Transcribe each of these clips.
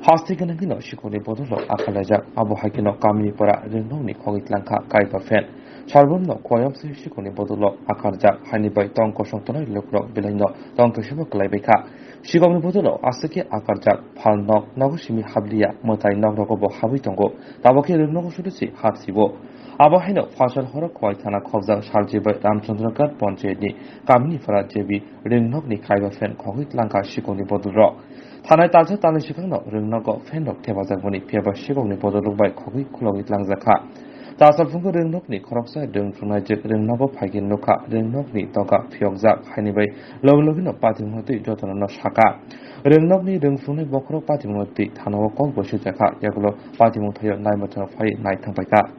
Hastigana Shikoni Bodolo, Akalaja, Abu Hakino, Kamipora, Renoni, Kogitlanka, Kaipa Fen, Charbono, Koyam Shikoni Bodolo, Akarja, Hanibai, Tonko Shotano, Lukro, Bilino, Tonko Shibo Kalabeka, Shikomi Bodolo, Asaki, Akarja, Palno, Nogoshimi Hablia, Motai Nogobo Habitongo, Tabaki Nogosusi, Hatsibo. Abahino, Fashal Horo Koitana Kovza, Sharjiba, Ramchandrakat, Ponchedi, Kamini Farajebi, Rinogni Kaiba Fen, Kogitlanka, Shikoni Bodolo. Tanai Talsa Tani Shikano, Rinnogo, Fendok Tevazagoni, Piaba Shikoni Bodolo by Kogi Kulogi Langzaka. Tasa Fungo Rinogni, Koroksa, Dung Funajik, Rinnogo Pagin Noka, Rinogni, Toga, Pyogzak, Hanibai, Lovino Patimoti, Jotano Shaka. Rinogni, Ringfuni, Bokro Patimoti, Tano Kolbo Shitaka, Yagulo, Patimotayo, Naimata, Fai, Night Tampaka.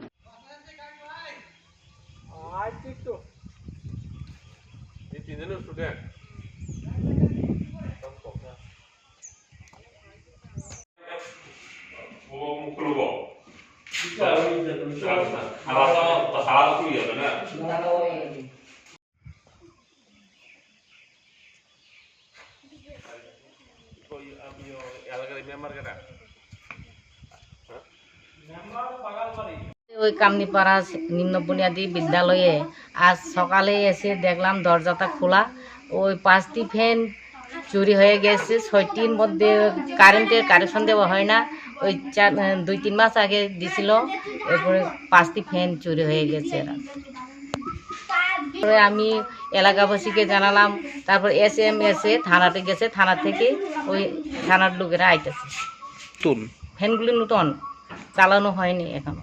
ওই কামনিপাড়া নিম্ন বুনিয়াদী বিদ্যালয়ে আজ সকালে এসে দেখলাম দরজাটা খোলা, ওই 5টি ফ্যান চুরি হয়ে গেছে। 6টির মধ্যে কারেন্টের কানেকশন দেওয়া হয় না, ওই 2-3 মাস আগে দিছিল, এরপরে 5টি ফ্যান চুরি হয়ে গেছে। তারপরে আমি এলাকাবাসীকে জানালাম, তারপর এসএমএসে থানাতে গেছে, থানা থেকে ওই থানার লোকেরা আইতেছে। ফ্যানগুলি নতুন চালানো হয়নি এখনো।